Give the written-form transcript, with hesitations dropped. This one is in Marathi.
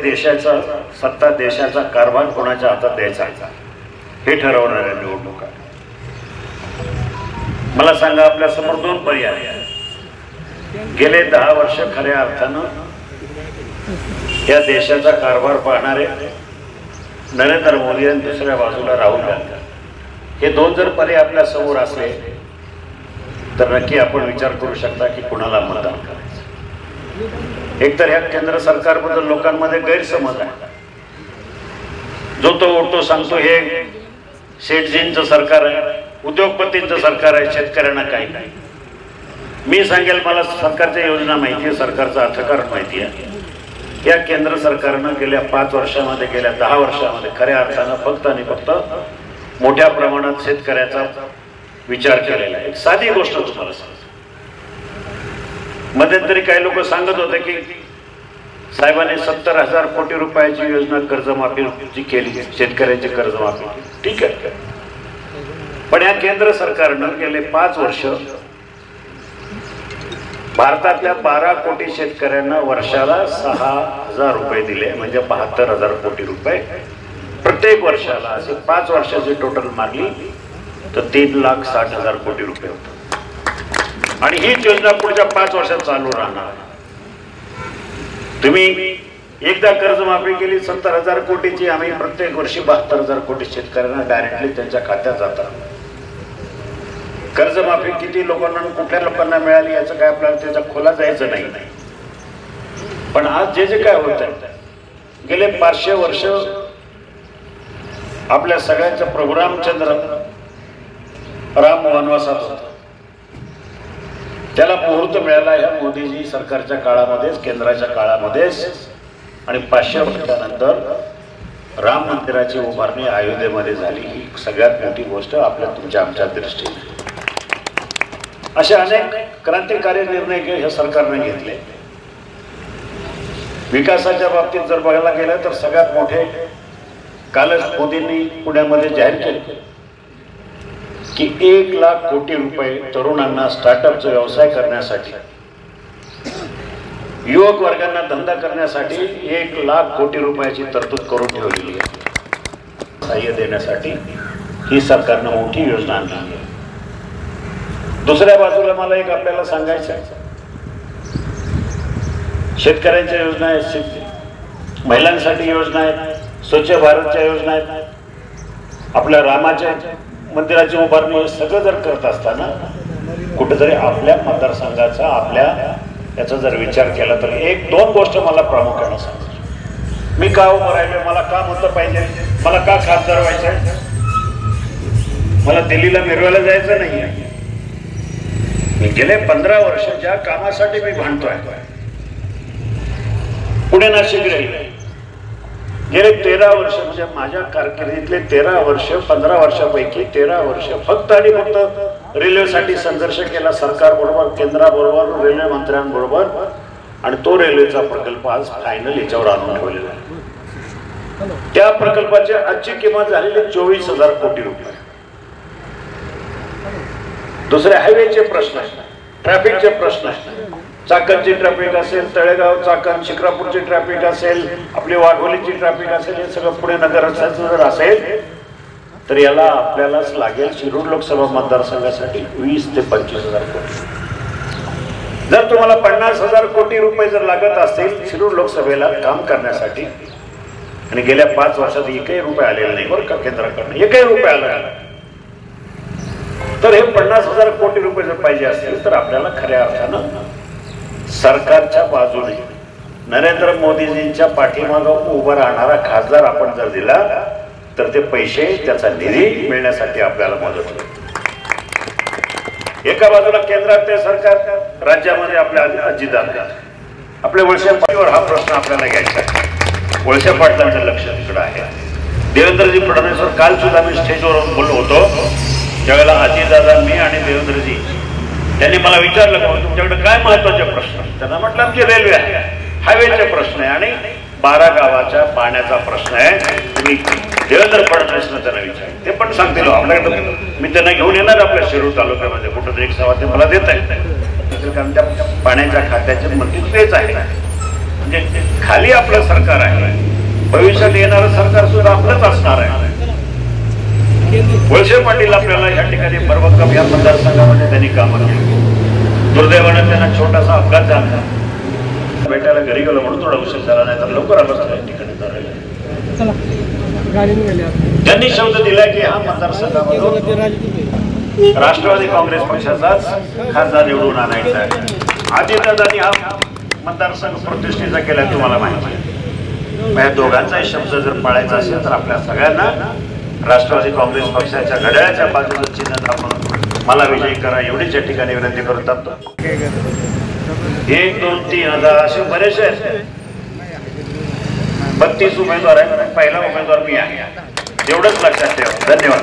देशाचा सत्ता, देशाचा कारभार कोणाच्या हातात द्यायचा हे ठरवणाऱ्या निवडणुका. मला सांगा, आपल्या समोर दोन पर्याय. गेले 10 वर्ष खऱ्या अर्थानं या देशाचा कारभार पाहणारे नरेंद्र मोदी आणि दुसऱ्या बाजूला राहुल गांधी, हे दोन जर पर्याय आपल्या समोर असले तर नक्की आपण विचार करू शकता की कुणाला मतदान करायचं. एक तर ह्या केंद्र सरकारबद्दल लोकांमध्ये गैरसमज आहे. जो तो उठतो सांगतो हे शेठजींचं सरकार आहे, उद्योगपतींचं सरकार आहे, शेतकऱ्यांना काही नाही. मी सांगेल, मला सरकारच्या योजना माहिती आहे, सरकारचं अर्थकारण माहिती आहे. या केंद्र सरकारनं गेल्या 5 वर्षामध्ये, गेल्या 10 वर्षामध्ये खऱ्या अर्थानं फक्त आणि फक्त मोठ्या प्रमाणात शेतकऱ्याचा विचार केलेला आहे. एक साधी गोष्ट तुम्हाला सांगतो. मध्यंतरी काही लोक सांगत होते की साहेबांनी 70,000 कोटी रुपयाची योजना कर्जमाफीची केली, शेतकऱ्यांची कर्जमाफी. ठीक आहे, पण या केंद्र सरकारनं गेले 5 वर्ष भारतातल्या 12 कोटी शेतकऱ्यांना वर्षाला 6,000 रुपये दिले, म्हणजे 72,000 कोटी रुपये प्रत्येक वर्षाला. असे 5 वर्षाची टोटल मारली तर 3,60,000 कोटी रुपये होतात. आणि हीच योजना पुढच्या 5 वर्षात चालू राहणार. तुम्ही एकदा कर्जमाफी केली 70,000 कोटीची, आम्ही प्रत्येक वर्षी 72,000 कोटी शेतकऱ्यांना डायरेक्टली त्यांच्या खात्यात जातात. कर्जमाफी किती लोकांना, कुठल्या लोकांना मिळाली याचं काय आपल्याला त्याचा खोला जायचं नाही. पण आज जे जे काय होत आहे, गेले 500 वर्ष आपल्या सगळ्यांचा प्रभू रामचंद्र राम वनवासात होता. त्याला मुहूर्त मिळाला ह्या मोदीजी सरकारच्या काळामध्येच, केंद्राच्या काळामध्येच. आणि 500 वर्षानंतर राम मंदिराची उभारणी अयोध्येमध्ये झाली. ही सगळ्यात मोठी गोष्ट आपल्या तुमच्या आमच्या दृष्टीने. असे अनेक क्रांतिकारी निर्णय हे सरकारने घेतले. विकासाच्या बाबतीत जर बघायला गेलं तर सगळ्यात मोठे कालच मोदींनी पुण्यामध्ये जाहीर केले की 1,00,000 कोटी रुपये तरुणांना स्टार्टअपचा व्यवसाय करण्यासाठी, युवक वर्गांना धंदा करण्यासाठी 1,00,000 कोटी रुपयाची तरतूद करून ठेवलेली आहे. सहाय्य देण्यासाठी ही सरकारनं मोठी योजना आणली आहे. दुसऱ्या बाजूला मला एक आपल्याला सांगायचं आहे, शेतकऱ्यांच्या योजना आहेत, महिलांसाठी योजना आहेत, स्वच्छ भारतच्या योजना आहेत, आपल्या रामाच्या मंदिराची उभारणी, सगळं जर करत असताना कुठेतरी आपल्या मतदारसंघाचा, आपल्या याचा जर विचार केला तर 1-2 गोष्ट मला प्रामुख्याने सांगायची. मी का उभं राहिलो, मला का मतं पाहिजे, मला का खासदार व्हायचं आहे, मला दिल्लीला मिरवायला जायचं नाही आहे. मी गेले 15 वर्ष ज्या कामासाठी मी भांडतोय, पुणे नाशिक रेल्वे गेले 13 वर्ष, म्हणजे माझ्या कारकिर्दीतले 13 वर्ष, 15 वर्षापैकी 13 वर्ष फक्त आणि फक्त रेल्वेसाठी संघर्ष केला, सरकारबरोबर, केंद्राबरोबर, रेल्वे मंत्र्यांबरोबर. आणि तो रेल्वेचा प्रकल्प आज फायनल याच्यावर आणून ठेवलेला आहे. त्या प्रकल्पाची आजची किंमत झालेली 24,000 कोटी रुपये. दुसरे हायवेचे प्रश्न आहेत, ट्रॅफिकचे प्रश्न आहेत. चाकणची ट्रॅफिक असेल, तळेगाव चाकण शिक्रापूरची ट्रॅफिक असेल, आपली वाघोलीची ट्रॅफिक असेल, हे सगळं पुणे नगराचं जर असेल तर याला आपल्यालाच लागेल शिरूर लोकसभा मतदारसंघासाठी 20 ते 25,000 कोटी. जर तुम्हाला 50,000 कोटी रुपये जर लागत असतील शिरूर लोकसभेला काम करण्यासाठी, आणि गेल्या 5 वर्षात एकही रुपये आलेला नाही बरं का केंद्राकडनं, एकही रुपये आला नाही, तर हे 50,000 कोटी रुपये जर पाहिजे असतील तर आपल्याला खऱ्या अर्थानं सरकारच्या बाजूने नरेंद्र मोदीजींच्या पाठीमागं उभं राहणारा खासदार आपण जर दिला तर ते पैसे, त्याचा निधी मिळण्यासाठी आपल्याला मदत होईल. एका बाजूला केंद्रात ते सरकार, राज्यामध्ये आपल्या अजितदादा, आपल्या वळसे पाटलांवर हा प्रश्न आपल्याला घ्यायचा आहे. वळसे पाटलांचं लक्ष तिकडं आहे. देवेंद्रजी फडणवीसवर काल सुद्धा मी स्टेजवर बोललो होतो, त्यावेळेला अजितदादा, मी आणि देवेंद्रजी, त्यांनी मला विचारलं का तुमच्याकडे काय महत्वाचे प्रश्न. त्यांना म्हटलं आमची रेल्वे आहे, हायवेचे प्रश्न आहे आणि 12 गावाच्या पाण्याचा प्रश्न आहे. तुम्ही देवेंद्र फडणवीसनं त्यांना विचारलं, ते पण सांगतील आपल्याकडे. मी त्यांना घेऊन येणार आपल्या शिरूर तालुक्यामध्ये, कुठं एक सभा ते मला देत आहेत, कारण त्या पाण्याच्या खात्याचे मंत्री तेच आहे. म्हणजे खाली आपलं सरकार आहे, भविष्यात येणारं सरकार सुद्धा आपलंच असणार आहे. वळसे पाटील आपल्याला या ठिकाणी भरभक्कम या मतदारसंघामध्ये त्यांनी कामं केली. दुर्दैवानं त्यांना छोटासा अपघात झाला, भेटायला घरी गेलो म्हणून थोडा उशीर झाला, नाही तर लवकर आलो असतो या ठिकाणी. त्यांनी शब्द दिला की हा मतदारसंघामधून राष्ट्रवादी काँग्रेस पक्षाचाच खासदार निवडून आणायचा आहे. आदित्यदादांनी हा मतदारसंघ प्रतिष्ठेचा केला, तुम्हाला माहिती आहे. या दोघांचाही शब्द जर पाळायचा असेल तर आपल्या सगळ्यांना राष्ट्रवादी काँग्रेस पक्षाच्या घड्याळाच्या बाजूला चिन्ह दाखवून मला विजयी करा, एवढीच या ठिकाणी विनंती करून टाकतो. 1, 2, 3 हजार असे बरेचसे आहेत. 32 उमेदवार आहेत, पहिला उमेदवार मी आहे, एवढंच लक्षात ठेवा. धन्यवाद.